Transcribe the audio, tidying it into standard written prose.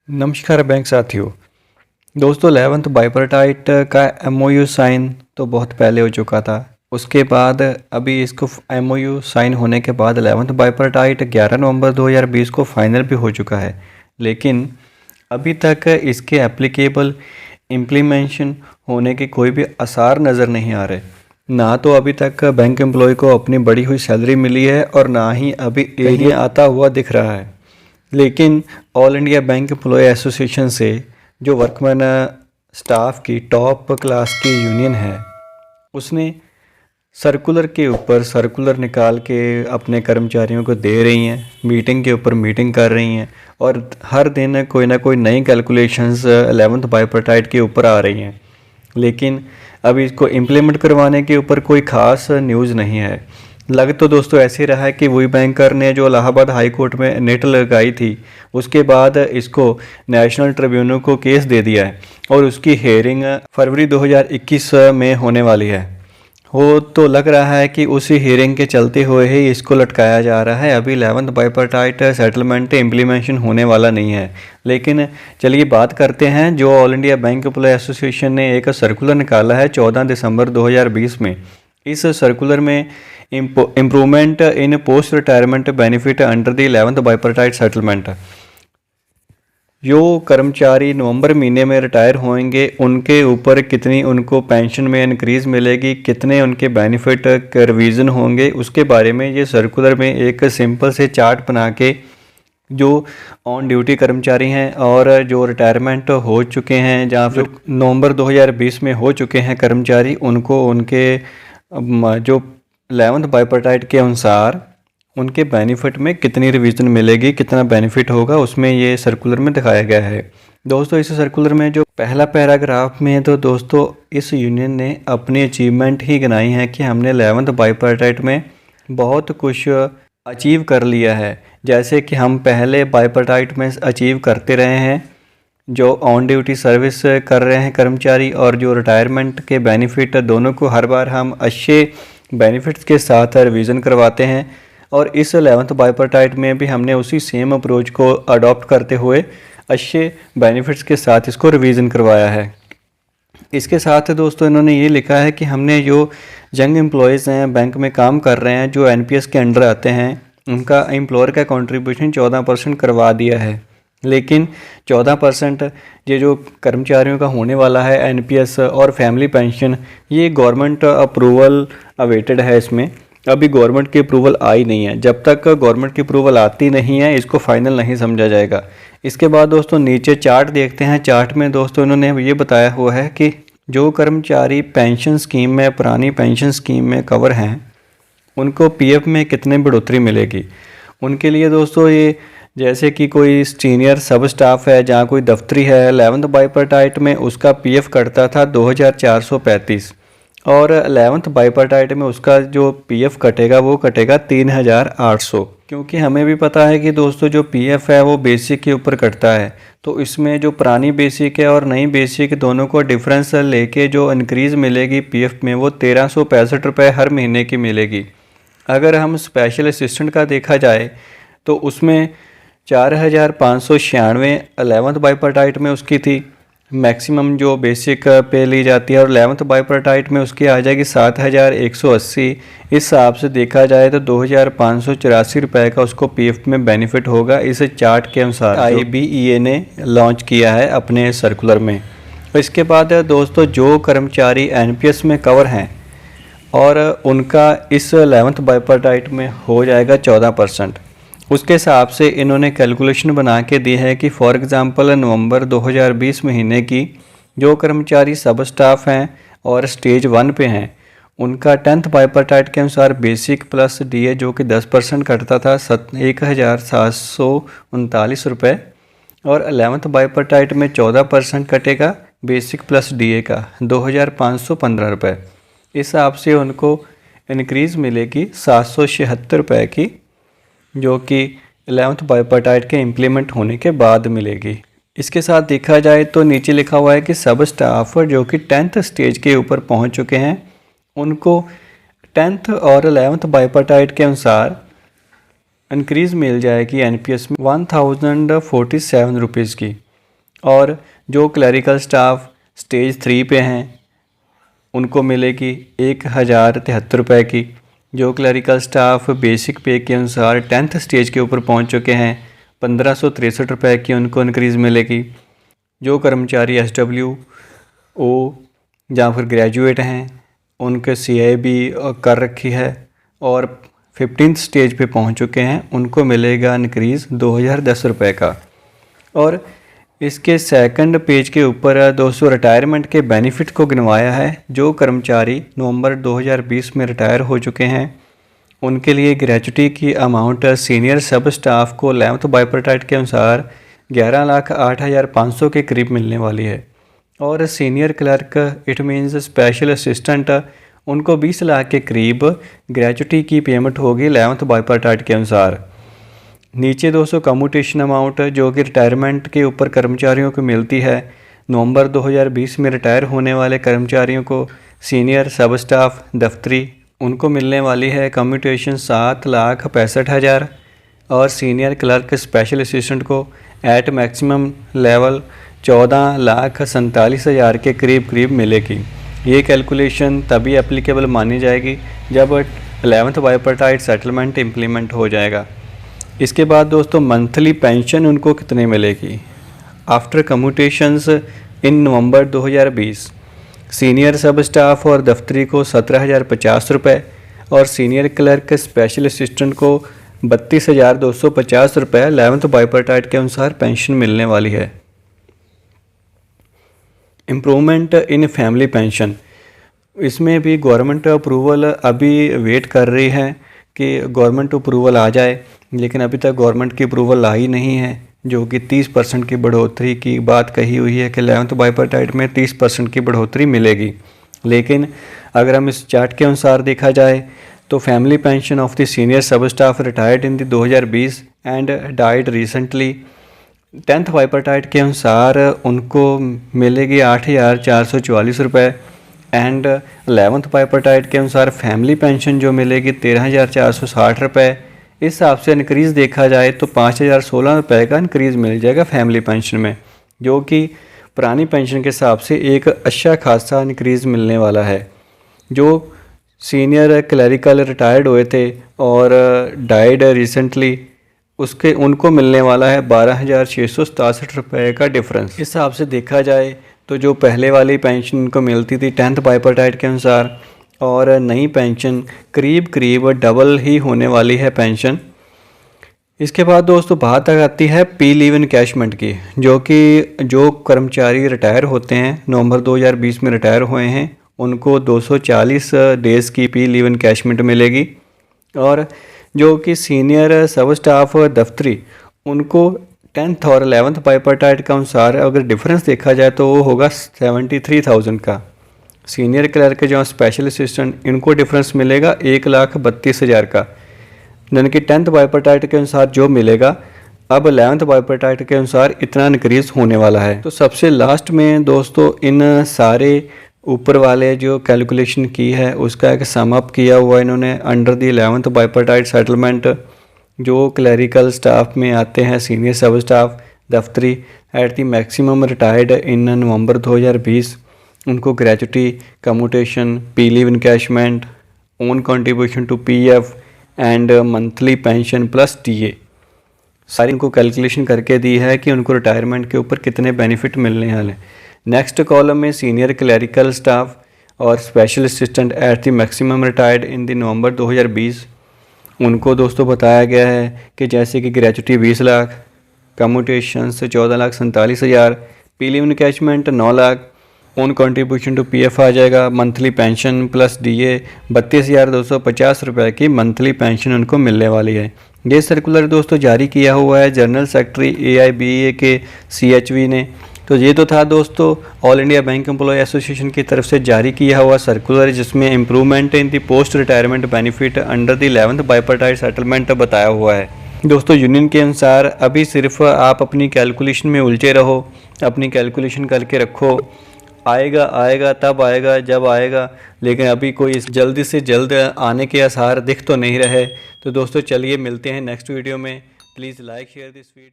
नमस्कार बैंक साथियों। दोस्तों 11th बाइपर्टाइट का एमओयू साइन तो बहुत पहले हो चुका था। उसके बाद अभी इसको एमओयू साइन होने के बाद 11th बाइपर्टाइट 11 नवंबर 2020 को फाइनल भी हो चुका है, लेकिन अभी तक इसके एप्लीकेबल इम्प्लीमेंशन होने के कोई भी आसार नज़र नहीं आ रहे। ना तो अभी तक बैंक एम्प्लॉय को अपनी बढ़ी हुई सैलरी मिली है और ना ही अभी एरिया आता हुआ दिख रहा है। लेकिन all India bank employ association से जो वर्कमैन स्टाफ की टॉप क्लास की यूनियन है, उसने सर्कुलर के ऊपर सर्कुलर निकाल के अपने कर्मचारियों को दे रही हैं, मीटिंग के ऊपर मीटिंग कर रही हैं और हर दिन कोई ना कोई नई कैलकुलेशंस 11th बाइपर्टाइट के ऊपर आ रही हैं। लेकिन अभी इसको इम्प्लीमेंट करवाने के ऊपर कोई ख़ास न्यूज़ नहीं है। लग तो दोस्तों ऐसे रहा है कि वही बैंकर ने जो इलाहाबाद हाई कोर्ट में नेट लगाई थी, उसके बाद इसको नेशनल ट्रिब्यूनल को केस दे दिया है और उसकी हेयरिंग फरवरी 2021 में होने वाली है। हो तो लग रहा है कि उसी हियरिंग के चलते हुए ही इसको लटकाया जा रहा है। अभी 11th बाइपर्टाइट सेटलमेंट इम्प्लीमेंशन होने वाला नहीं है। लेकिन चलिए बात करते हैं, जो all India bank employ association ने एक सर्कुलर निकाला है 14 दिसंबर 2020 में। इस सर्कुलर में improvement in post retirement benefit under the 11th bipartite settlement, जो कर्मचारी नवंबर महीने में रिटायर होंगे उनके ऊपर कितनी उनको पेंशन में इंक्रीज़ मिलेगी, कितने उनके बेनिफिट के रिवीजन होंगे, उसके बारे में ये सर्कुलर में एक सिंपल से चार्ट बना के जो ऑन ड्यूटी कर्मचारी हैं और जो रिटायरमेंट हो चुके हैं जहाँ फिर नवंबर 2020 में हो चुके हैं कर्मचारी, उनको उनके जो 11th बाइपर्टाइट के अनुसार उनके बेनिफिट में कितनी रिवीजन मिलेगी, कितना बेनिफिट होगा, उसमें ये सर्कुलर में दिखाया गया है। दोस्तों इस सर्कुलर में जो पहला पैराग्राफ में तो दोस्तों इस यूनियन ने अपनी अचीवमेंट ही गिनाई है कि हमने 11th बाइपर्टाइट में बहुत कुछ अचीव कर लिया है। जैसे कि हम पहले बाइपर्टाइट में अचीव करते रहे हैं, जो ऑन ड्यूटी सर्विस कर रहे हैं कर्मचारी और जो रिटायरमेंट के बेनिफिट, दोनों को हर बार हम अच्छे बेनिफिट्स के साथ रिवीजन करवाते हैं। और इस 11th बाइपर्टाइट में भी हमने उसी सेम अप्रोच को अडॉप्ट करते हुए अच्छे बेनिफिट्स के साथ इसको रिवीजन करवाया है। इसके साथ दोस्तों इन्होंने ये लिखा है कि हमने जो यंग एम्प्लॉयज़ हैं, बैंक में काम कर रहे हैं, जो एनपीएस के अंडर आते हैं, उनका एम्प्लॉयर का कंट्रीब्यूशन 14% करवा दिया है। लेकिन 14% ये जो कर्मचारियों का होने वाला है एनपीएस और फैमिली पेंशन, ये गवर्नमेंट अप्रूवल अवेटेड है। इसमें अभी गवर्नमेंट की अप्रूवल आई नहीं है। जब तक गवर्नमेंट की अप्रूवल आती नहीं है इसको फाइनल नहीं समझा जाएगा। इसके बाद दोस्तों नीचे चार्ट देखते हैं। चार्ट में दोस्तों इन्होंने ये बताया हुआ है कि जो कर्मचारी पेंशन स्कीम में, पुरानी पेंशन स्कीम में कवर हैं, उनको पीएफ में कितने बढ़ोतरी मिलेगी। उनके लिए दोस्तों ये जैसे कि कोई सीनियर सब स्टाफ है, जहाँ कोई दफ्तरी है, 11th बाइपर्टाइट में उसका पीएफ कटता था 2435 और 11th बाइपर्टाइट में उसका जो पीएफ कटेगा वो कटेगा 3800। क्योंकि हमें भी पता है कि दोस्तों जो पीएफ है वो बेसिक के ऊपर कटता है, तो इसमें जो पुरानी बेसिक है और नई बेसिक दोनों को डिफरेंस लेके जो इंक्रीज़ मिलेगी पीएफ में वो 1365 रुपये हर महीने की मिलेगी। अगर हम स्पेशल असिस्टेंट का देखा जाए तो उसमें 4596 11th बाइपर्टाइट में उसकी थी मैक्सिमम जो बेसिक पे ली जाती है, और 11th बाइपर्टाइट में उसकी आ जाएगी 7180। इस हिसाब से देखा जाए तो 2584 रुपये का उसको पीएफ में बेनिफिट होगा, इस चार्ट के अनुसार आईबीईए ने लॉन्च किया है अपने सर्कुलर में। इसके बाद दोस्तों जो कर्मचारी एनपीएस में कवर हैं और उनका इस 11th बाइपर्टाइट में हो जाएगा 14%, उसके हिसाब से इन्होंने कैलकुलेशन बना के दी है कि फॉर एग्ज़ाम्पल नवंबर 2020 महीने की जो कर्मचारी सब स्टाफ हैं और स्टेज 1 पे हैं, उनका 10th बाइपर्टाइट के अनुसार बेसिक प्लस डीए जो कि 10% कटता था 1739 रुपये, और 11th बाइपर्टाइट में 14% कटेगा बेसिक प्लस डीए का 2515 रुपये। इस हिसाब से उनको इनक्रीज़ मिलेगी 776 रुपये की, जो कि 11th बाइपर्टाइट के इम्प्लीमेंट होने के बाद मिलेगी। इसके साथ देखा जाए तो नीचे लिखा हुआ है कि सब स्टाफ जो कि 10th स्टेज के ऊपर पहुंच चुके हैं, उनको 10th और 11th बाइपर्टाइट के अनुसार इंक्रीज़ मिल जाएगी एनपीएस में 1047 रुपीज़ की। और जो क्लरिकल स्टाफ स्टेज 3 पे हैं उनको मिलेगी 1073 रुपये की। जो क्लरिकल स्टाफ बेसिक पे के अनुसार 10th स्टेज के ऊपर पहुंच चुके हैं 1563 रुपये की उनको इंक्रीज़ मिलेगी। जो कर्मचारी SWO या फिर ग्रेजुएट हैं उनके CIB कर रखी है और 15th स्टेज पे पहुंच चुके हैं उनको मिलेगा इंक्रीज़ 2010 रुपये का। और इसके सेकंड पेज के ऊपर दोस्तों रिटायरमेंट के बेनिफिट को गिनवाया है। जो कर्मचारी नवंबर 2020 में रिटायर हो चुके हैं उनके लिए ग्रेचुटी की अमाउंट सीनियर सब स्टाफ को 11th बाइपर्टाइट के अनुसार 11,08,500 के करीब मिलने वाली है। और senior clerk it means special assistant उनको 20 लाख के करीब ग्रेचुटी की पेमेंट होगी 11th बाइपर्टाइट के अनुसार। नीचे दोस्तों कम्यूटेशन अमाउंट जो कि रिटायरमेंट के ऊपर कर्मचारियों को मिलती है। नवंबर 2020 में रिटायर होने वाले कर्मचारियों को सीनियर सब स्टाफ दफ्तरी उनको मिलने वाली है कम्यूटेशन 7,65,000 और सीनियर क्लर्क स्पेशल असिस्टेंट को एट मैक्सिमम लेवल 14,47,000 के करीब मिलेगी। ये कैलकुलेशन तभी एप्लीकेबल मानी जाएगी जब 11th बाइपर्टाइट सेटलमेंट इम्प्लीमेंट हो जाएगा। इसके बाद दोस्तों मंथली पेंशन उनको कितने मिलेगी आफ्टर कम्यूटेशंस इन नवंबर 2020। सीनियर सब स्टाफ और दफ्तरी को 17,050 रुपये और सीनियर क्लर्क स्पेशल असिस्टेंट को 32,250 रुपये 11th बाइपर्टाइट के अनुसार पेंशन मिलने वाली है। इम्प्रूवमेंट इन फैमिली पेंशन, इसमें भी गवर्नमेंट अप्रूवल अभी वेट कर रही है कि गवर्नमेंट अप्रूवल आ जाए, लेकिन अभी तक गवर्नमेंट की अप्रूवल आई नहीं है। जो कि 30% की बढ़ोतरी की बात कही हुई है कि 11th बाइपर्टाइट में 30% की बढ़ोतरी मिलेगी। लेकिन अगर हम इस चार्ट के अनुसार देखा जाए तो family pension of the senior sub staff retired in the 2020 and died recently 10th bipartite के अनुसार उनको मिलेगी 8,444 रुपये एंड 11th बाइपर्टाइट के अनुसार फैमिली पेंशन जो मिलेगी 13,460 रुपये। इस हिसाब से इंक्रीज़ देखा जाए तो 5,016 रुपये का इंक्रीज़ मिल जाएगा फैमिली पेंशन में, जो कि पुरानी पेंशन के हिसाब से एक अच्छा खासा इंक्रीज़ मिलने वाला है। जो सीनियर क्लरिकल रिटायर्ड हुए थे और डाइड रिसेंटली उसके उनको मिलने वाला है 12,667 रुपये का डिफरेंस। इस हिसाब से देखा जाए तो जो पहले वाली पेंशन इनको मिलती थी 10th बाइपर्टाइट के अनुसार और नई पेंशन करीब डबल ही होने वाली है पेंशन। इसके बाद दोस्तों बात आती है पी लीव इनकैशमेंट की, जो कि जो कर्मचारी रिटायर होते हैं नवंबर 2020 में रिटायर हुए हैं उनको 240 डेज़ की पी लीव इनकैशमेंट मिलेगी। और जो कि सीनियर सब स्टाफ दफ्तरी उनको 10th और 11th बाइपर्टाइट के अनुसार अगर डिफरेंस देखा जाए तो वो होगा 73,000 का। सीनियर क्लर्क जो स्पेशल असिस्टेंट इनको डिफरेंस मिलेगा 1,32,000 का, यानी कि 10th बाइपर्टाइट के अनुसार जो मिलेगा अब 11th बाइपर्टाइट के अनुसार इतना इंक्रीज़ होने वाला है। तो सबसे लास्ट में दोस्तों इन सारे ऊपर वाले जो कैलकुलेशन की है उसका एक सम अप किया हुआ इन्होंने under the 11th bipartite settlement. जो क्लरिकल स्टाफ में आते हैं सीनियर सब स्टाफ दफ्तरी at the maximum retired in November 2020 उनको gratuity commutation P leave encashment own contribution to PF and monthly pension plus DA सारी इनको कैलकुलेशन करके दी है कि उनको रिटायरमेंट के ऊपर कितने बेनिफिट मिलने वाले। नेक्स्ट कॉलम में सीनियर क्लरिकल स्टाफ और special assistant at the maximum retired in the November 2020 उनको दोस्तों बताया गया है कि जैसे कि gratuity 20 lakh, commutation 14,47,000, P leave encashment 9 lakh, own contribution to PF आ जाएगा, मंथली पेंशन प्लस DA 32,250 रुपये की मंथली पेंशन उनको मिलने वाली है। ये सर्कुलर दोस्तों जारी किया हुआ है जनरल सेक्रेटरी AIBA के CHV ने। तो ये तो था दोस्तों all India bank employ association की तरफ से जारी किया हुआ सर्कुलर जिसमें improvement in the post retirement benefit under the 11th bipartite settlement बताया हुआ है। दोस्तों यूनियन के अनुसार अभी सिर्फ आप अपनी कैलकुलेशन में उलझे रहो, अपनी कैलकुलेशन करके रखो, आएगा तब आएगा जब आएगा, लेकिन अभी कोई जल्दी से जल्द आने के आसार दिख तो नहीं रहे। तो दोस्तों चलिए मिलते हैं नेक्स्ट वीडियो में। Please like share this video.